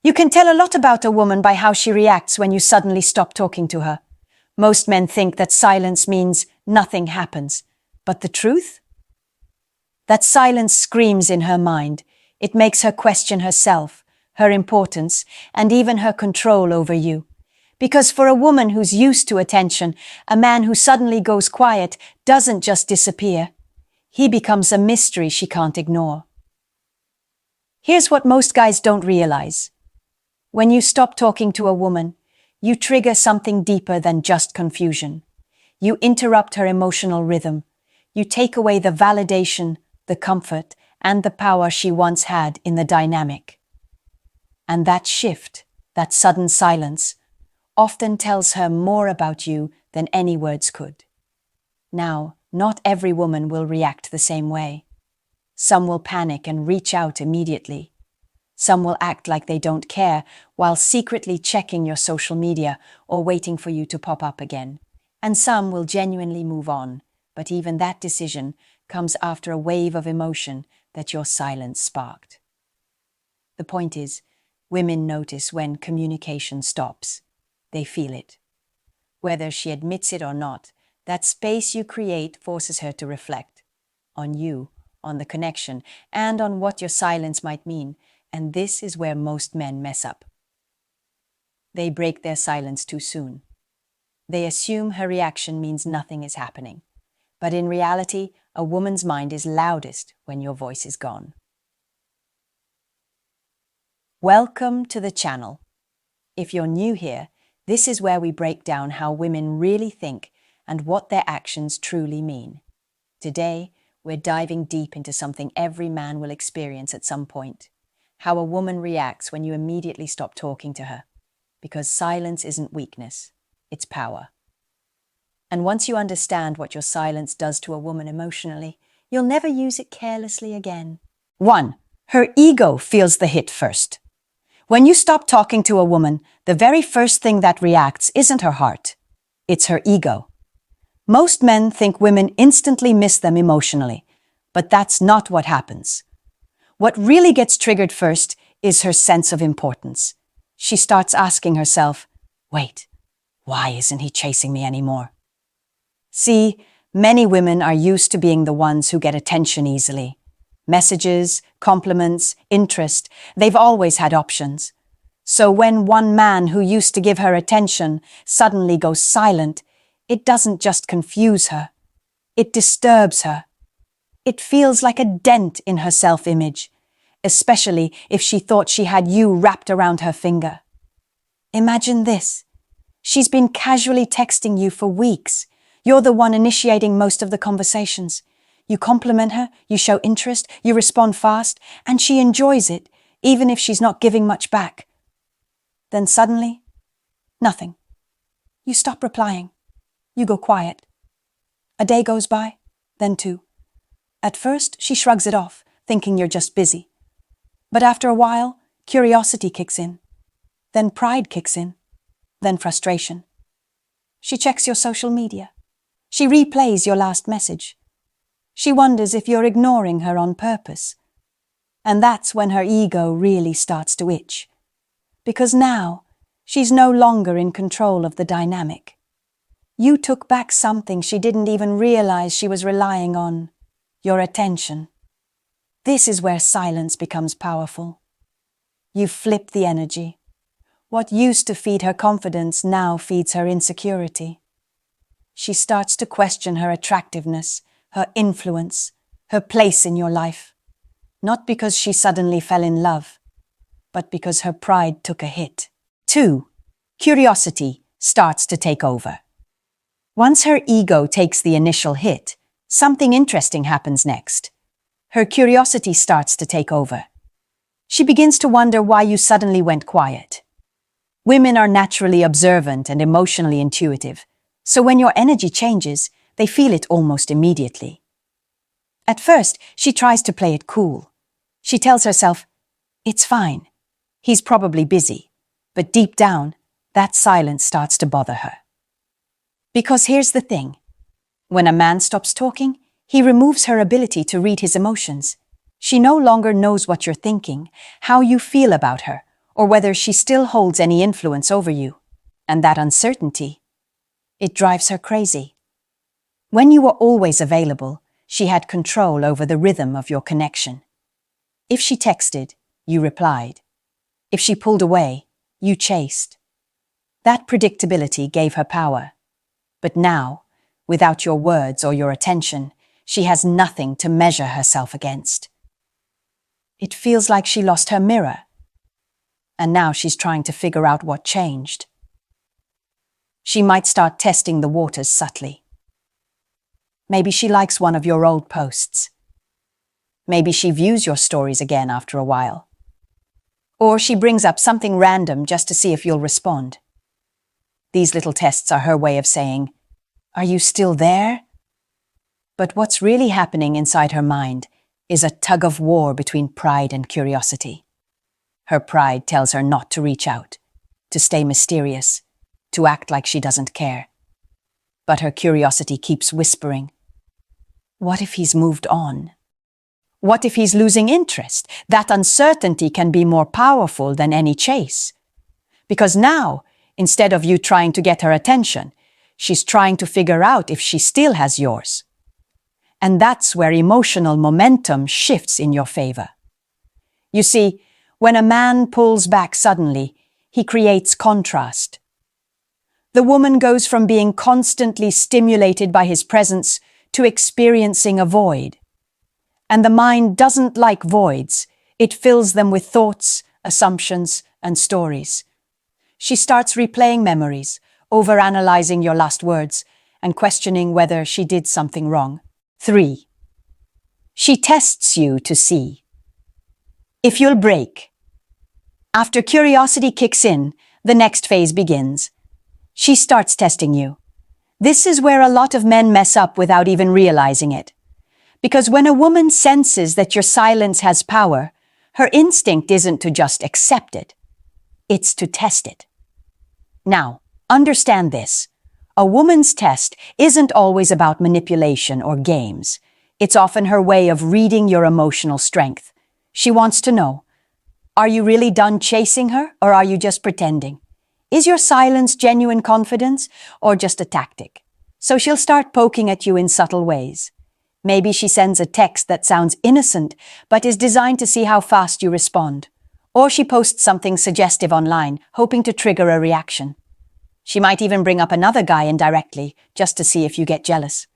You can tell a lot about a woman by how she reacts when you suddenly stop talking to her. Most men think that silence means nothing happens. But the truth? That silence screams in her mind. It makes her question herself, her importance, and even her control over you. Because for a woman who's used to attention, a man who suddenly goes quiet doesn't just disappear. He becomes a mystery she can't ignore. Here's what most guys don't realize. When you stop talking to a woman, you trigger something deeper than just confusion. You interrupt her emotional rhythm. You take away the validation, the comfort, and the power she once had in the dynamic. And that shift, that sudden silence, often tells her more about you than any words could. Now, not every woman will react the same way. Some will panic and reach out immediately. Some will act like they don't care while secretly checking your social media or waiting for you to pop up again. And some will genuinely move on, but even that decision comes after a wave of emotion that your silence sparked. The point is, women notice when communication stops. They feel it. Whether she admits it or not, that space you create forces her to reflect on you, on the connection, and on what your silence might mean. And this is where most men mess up. They break their silence too soon. They assume her reaction means nothing is happening. But in reality, a woman's mind is loudest when your voice is gone. Welcome to the channel. If you're new here, this is where we break down how women really think and what their actions truly mean. Today, we're diving deep into something every man will experience at some point. How a woman reacts when you immediately stop talking to her. Because silence isn't weakness, it's power. And once you understand what your silence does to a woman emotionally, you'll never use it carelessly again. 1. Her ego feels the hit first. When you stop talking to a woman, the very first thing that reacts isn't her heart. It's her ego. Most men think women instantly miss them emotionally, but that's not what happens. What really gets triggered first is her sense of importance. She starts asking herself, wait, why isn't he chasing me anymore? See, many women are used to being the ones who get attention easily. Messages, compliments, interest, they've always had options. So when one man who used to give her attention suddenly goes silent, it doesn't just confuse her. It disturbs her. It feels like a dent in her self-image, especially if she thought she had you wrapped around her finger. Imagine this. She's been casually texting you for weeks. You're the one initiating most of the conversations. You compliment her, you show interest, you respond fast, and she enjoys it, even if she's not giving much back. Then suddenly, nothing. You stop replying. You go quiet. A day goes by, then 2. At first, she shrugs it off, thinking you're just busy. But after a while, curiosity kicks in. Then pride kicks in. Then frustration. She checks your social media. She replays your last message. She wonders if you're ignoring her on purpose. And that's when her ego really starts to itch. Because now, she's no longer in control of the dynamic. You took back something she didn't even realize she was relying on. Your attention. This is where silence becomes powerful. You flip the energy. What used to feed her confidence now feeds her insecurity. She starts to question her attractiveness, her influence, her place in your life. Not because she suddenly fell in love, but because her pride took a hit. 2. Curiosity starts to take over. Once her ego takes the initial hit, something interesting happens next. Her curiosity starts to take over. She begins to wonder why you suddenly went quiet. Women are naturally observant and emotionally intuitive, so when your energy changes, they feel it almost immediately. At first, she tries to play it cool. She tells herself, it's fine. He's probably busy. But deep down, that silence starts to bother her. Because here's the thing. When a man stops talking, he removes her ability to read his emotions. She no longer knows what you're thinking, how you feel about her, or whether she still holds any influence over you. And that uncertainty, it drives her crazy. When you were always available, she had control over the rhythm of your connection. If she texted, you replied. If she pulled away, you chased. That predictability gave her power. But now, without your words or your attention, she has nothing to measure herself against. It feels like she lost her mirror. And now she's trying to figure out what changed. She might start testing the waters subtly. Maybe she likes one of your old posts. Maybe she views your stories again after a while. Or she brings up something random just to see if you'll respond. These little tests are her way of saying, "Are you still there?" But what's really happening inside her mind is a tug of war between pride and curiosity. Her pride tells her not to reach out, to stay mysterious, to act like she doesn't care. But her curiosity keeps whispering, what if he's moved on? What if he's losing interest? That uncertainty can be more powerful than any chase. Because now, instead of you trying to get her attention, she's trying to figure out if she still has yours. And that's where emotional momentum shifts in your favor. You see, when a man pulls back suddenly, he creates contrast. The woman goes from being constantly stimulated by his presence to experiencing a void. And the mind doesn't like voids. It fills them with thoughts, assumptions, and stories. She starts replaying memories, overanalyzing your last words, and questioning whether she did something wrong. 3. She tests you to see if you'll break. After curiosity kicks in, the next phase begins. She starts testing you. This is where a lot of men mess up without even realizing it. Because when a woman senses that your silence has power, her instinct isn't to just accept it. It's to test it. Now, understand this. A woman's test isn't always about manipulation or games. It's often her way of reading your emotional strength. She wants to know, are you really done chasing her, or are you just pretending? Is your silence genuine confidence, or just a tactic? So she'll start poking at you in subtle ways. Maybe she sends a text that sounds innocent, but is designed to see how fast you respond. Or she posts something suggestive online, hoping to trigger a reaction. She might even bring up another guy indirectly, just to see if you get jealous.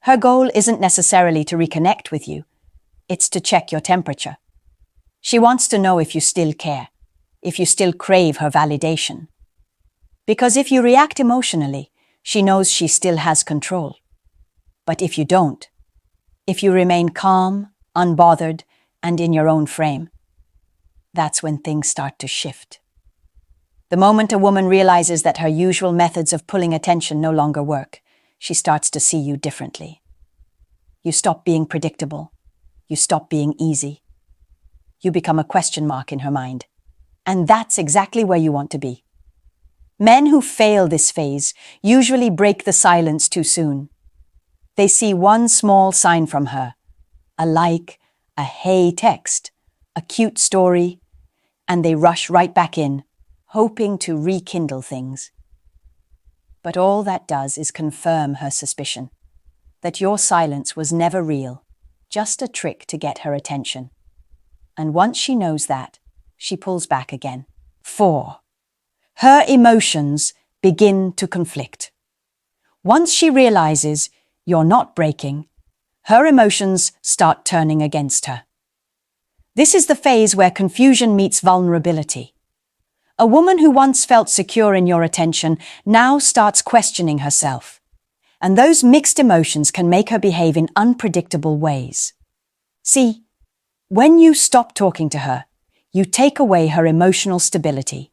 Her goal isn't necessarily to reconnect with you. It's to check your temperature. She wants to know if you still care, if you still crave her validation. Because if you react emotionally, she knows she still has control. But if you don't, if you remain calm, unbothered, and in your own frame, that's when things start to shift. The moment a woman realizes that her usual methods of pulling attention no longer work, she starts to see you differently. You stop being predictable. You stop being easy. You become a question mark in her mind. And that's exactly where you want to be. Men who fail this phase usually break the silence too soon. They see one small sign from her, a like, a hey text, a cute story, and they rush right back in, hoping to rekindle things. But all that does is confirm her suspicion, that your silence was never real, just a trick to get her attention. And once she knows that, she pulls back again. 4. Her emotions begin to conflict. Once she realizes you're not breaking, her emotions start turning against her. This is the phase where confusion meets vulnerability. A woman who once felt secure in your attention now starts questioning herself. And those mixed emotions can make her behave in unpredictable ways. See, when you stop talking to her, you take away her emotional stability.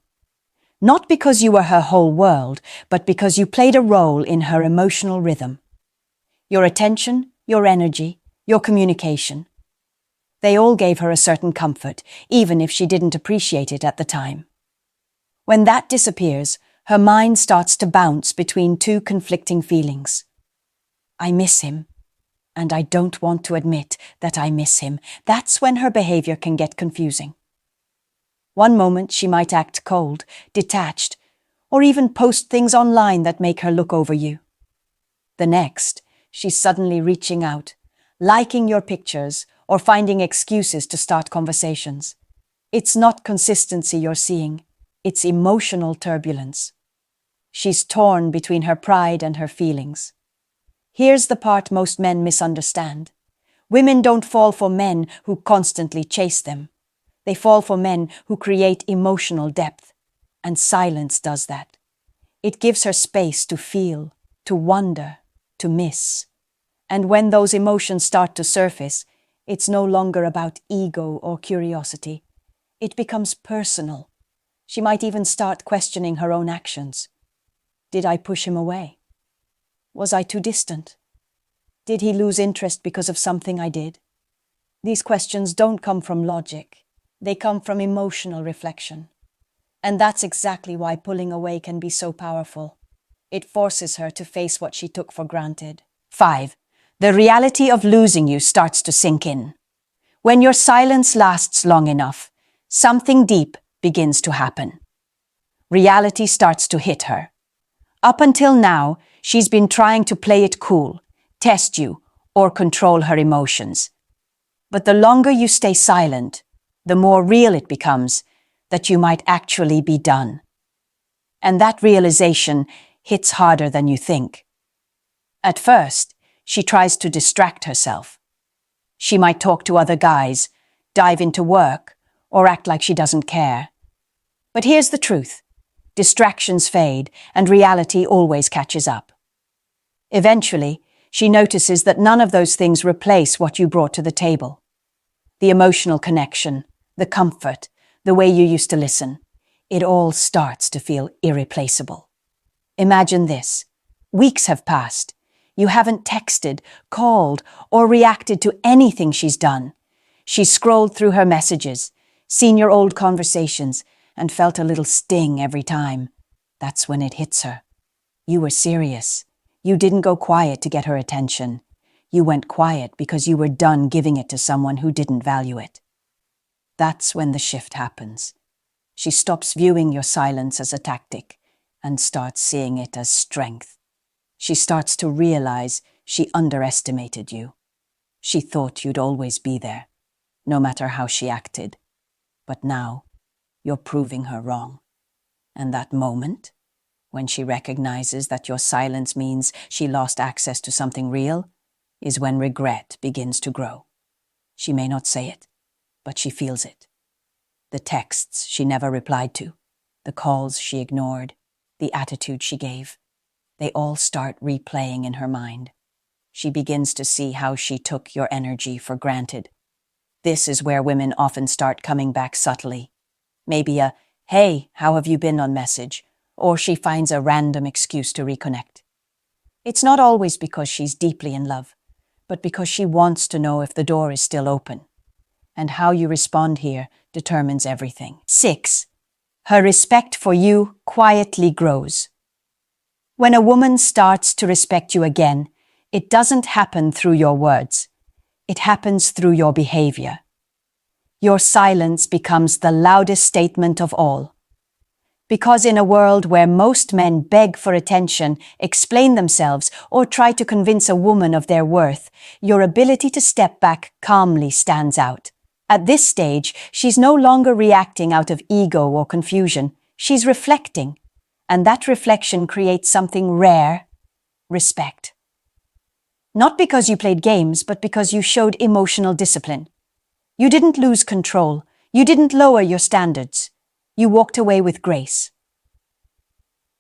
Not because you were her whole world, but because you played a role in her emotional rhythm. Your attention, your energy, your communication. They all gave her a certain comfort, even if she didn't appreciate it at the time. When that disappears, her mind starts to bounce between two conflicting feelings. I miss him, and I don't want to admit that I miss him. That's when her behavior can get confusing. One moment she might act cold, detached, or even post things online that make her look over you. The next, she's suddenly reaching out, liking your pictures, or finding excuses to start conversations. It's not consistency you're seeing, it's emotional turbulence. She's torn between her pride and her feelings. Here's the part most men misunderstand. Women don't fall for men who constantly chase them. They fall for men who create emotional depth. And silence does that. It gives her space to feel, to wonder, to miss. And when those emotions start to surface, it's no longer about ego or curiosity. It becomes personal. She might even start questioning her own actions. Did I push him away? Was I too distant? Did he lose interest because of something I did? These questions don't come from logic. They come from emotional reflection. And that's exactly why pulling away can be so powerful. It forces her to face what she took for granted. 5. The reality of losing you starts to sink in. When your silence lasts long enough, something deep begins to happen. Reality starts to hit her. Up until now, she's been trying to play it cool, test you, or control her emotions. But the longer you stay silent, the more real it becomes that you might actually be done. And that realization hits harder than you think. At first, she tries to distract herself. She might talk to other guys, dive into work, or act like she doesn't care. But here's the truth. Distractions fade, and reality always catches up. Eventually, she notices that none of those things replace what you brought to the table. The emotional connection, the comfort, the way you used to listen. It all starts to feel irreplaceable. Imagine this. Weeks have passed. You haven't texted, called, or reacted to anything she's done. She's scrolled through her messages, seen your old conversations, and felt a little sting every time. That's when it hits her. You were serious. You didn't go quiet to get her attention. You went quiet because you were done giving it to someone who didn't value it. That's when the shift happens. She stops viewing your silence as a tactic and starts seeing it as strength. She starts to realize she underestimated you. She thought you'd always be there, no matter how she acted. But now, you're proving her wrong. And that moment, when she recognizes that your silence means she lost access to something real, is when regret begins to grow. She may not say it, but she feels it. The texts she never replied to, the calls she ignored, the attitude she gave, they all start replaying in her mind. She begins to see how she took your energy for granted. This is where women often start coming back subtly. Maybe a, "Hey, how have you been?" on message, or she finds a random excuse to reconnect. It's not always because she's deeply in love, but because she wants to know if the door is still open. And how you respond here determines everything. 6. Her respect for you quietly grows. When a woman starts to respect you again, it doesn't happen through your words. It happens through your behavior. Your silence becomes the loudest statement of all. Because in a world where most men beg for attention, explain themselves, or try to convince a woman of their worth, your ability to step back calmly stands out. At this stage, she's no longer reacting out of ego or confusion. She's reflecting. And that reflection creates something rare: respect. Not because you played games, but because you showed emotional discipline. You didn't lose control. You didn't lower your standards. You walked away with grace.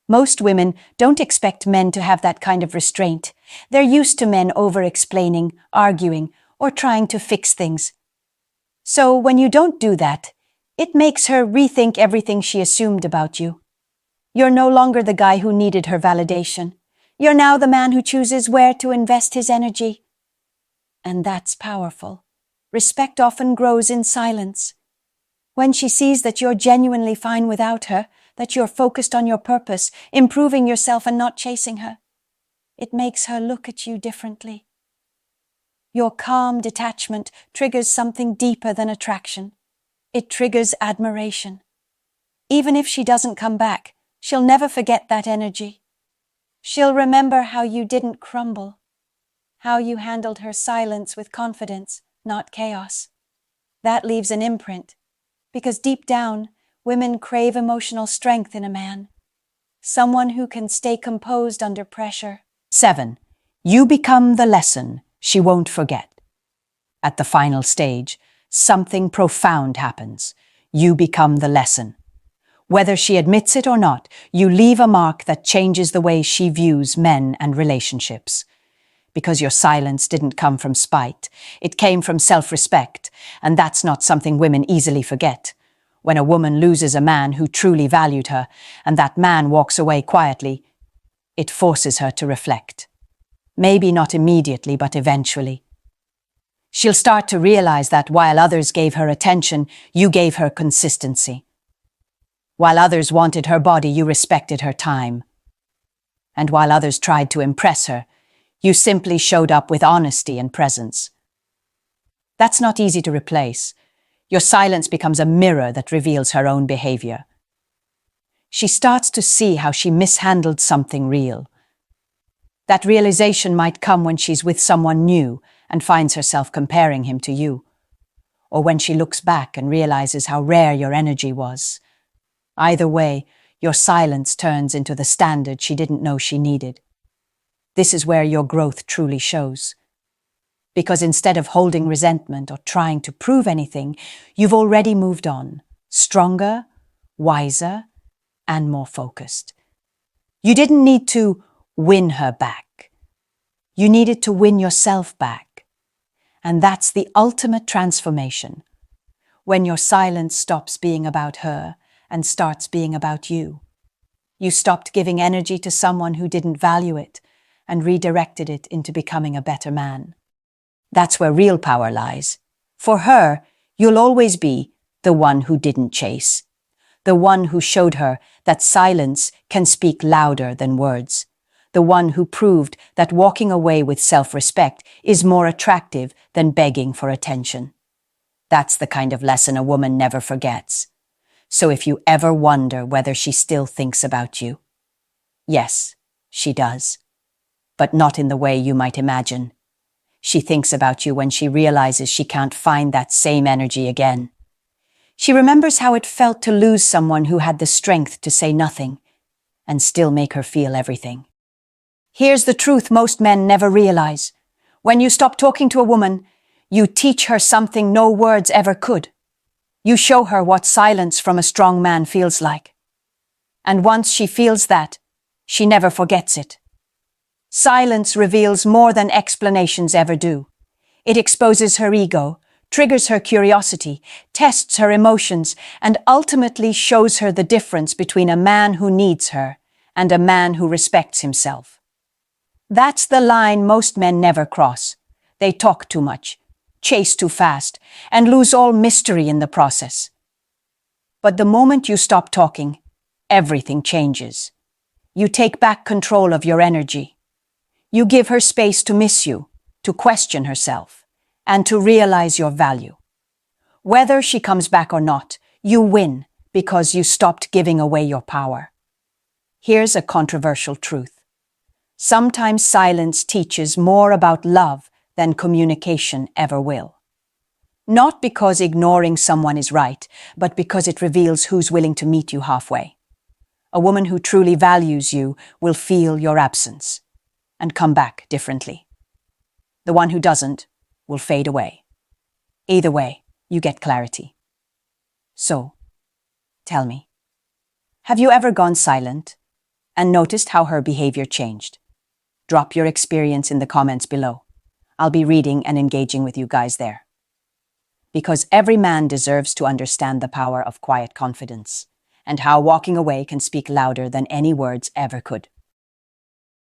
Most women don't expect men to have that kind of restraint. They're used to men over-explaining, arguing, or trying to fix things. So when you don't do that, it makes her rethink everything she assumed about you. You're no longer the guy who needed her validation. You're now the man who chooses where to invest his energy. And that's powerful. Respect often grows in silence. When she sees that you're genuinely fine without her, that you're focused on your purpose, improving yourself and not chasing her, it makes her look at you differently. Your calm detachment triggers something deeper than attraction. It triggers admiration. Even if she doesn't come back, she'll never forget that energy. She'll remember how you didn't crumble, how you handled her silence with confidence, not chaos. That leaves an imprint, because deep down, women crave emotional strength in a man. Someone who can stay composed under pressure. 7. You become the lesson she won't forget. At the final stage, something profound happens. You become the lesson. Whether she admits it or not, you leave a mark that changes the way she views men and relationships. Because your silence didn't come from spite, it came from self-respect, and that's not something women easily forget. When a woman loses a man who truly valued her, and that man walks away quietly, it forces her to reflect. Maybe not immediately, but eventually. She'll start to realize that while others gave her attention, you gave her consistency. While others wanted her body, you respected her time. And while others tried to impress her, you simply showed up with honesty and presence. That's not easy to replace. Your silence becomes a mirror that reveals her own behavior. She starts to see how she mishandled something real. That realization might come when she's with someone new and finds herself comparing him to you, or when she looks back and realizes how rare your energy was. Either way, your silence turns into the standard she didn't know she needed. This is where your growth truly shows. Because instead of holding resentment or trying to prove anything, you've already moved on, stronger, wiser, and more focused. You didn't need to win her back. You needed to win yourself back. And that's the ultimate transformation. When your silence stops being about her and starts being about you. You stopped giving energy to someone who didn't value it and redirected it into becoming a better man. That's where real power lies. For her, you'll always be the one who didn't chase. The one who showed her that silence can speak louder than words. The one who proved that walking away with self-respect is more attractive than begging for attention. That's the kind of lesson a woman never forgets. So if you ever wonder whether she still thinks about you, yes, she does. But not in the way you might imagine. She thinks about you when she realizes she can't find that same energy again. She remembers how it felt to lose someone who had the strength to say nothing and still make her feel everything. Here's the truth most men never realize. When you stop talking to a woman, you teach her something no words ever could. You show her what silence from a strong man feels like. And once she feels that, she never forgets it. Silence reveals more than explanations ever do. It exposes her ego, triggers her curiosity, tests her emotions, and ultimately shows her the difference between a man who needs her and a man who respects himself. That's the line most men never cross. They talk too much, chase too fast, and lose all mystery in the process. But the moment you stop talking, everything changes. You take back control of your energy. You give her space to miss you, to question herself, and to realize your value. Whether she comes back or not, you win because you stopped giving away your power. Here's a controversial truth. Sometimes silence teaches more about love than communication ever will. Not because ignoring someone is right, but because it reveals who's willing to meet you halfway. A woman who truly values you will feel your absence and come back differently. The one who doesn't will fade away. Either way, you get clarity. So, tell me, have you ever gone silent and noticed how her behavior changed? Drop your experience in the comments below. I'll be reading and engaging with you guys there. Because every man deserves to understand the power of quiet confidence and how walking away can speak louder than any words ever could.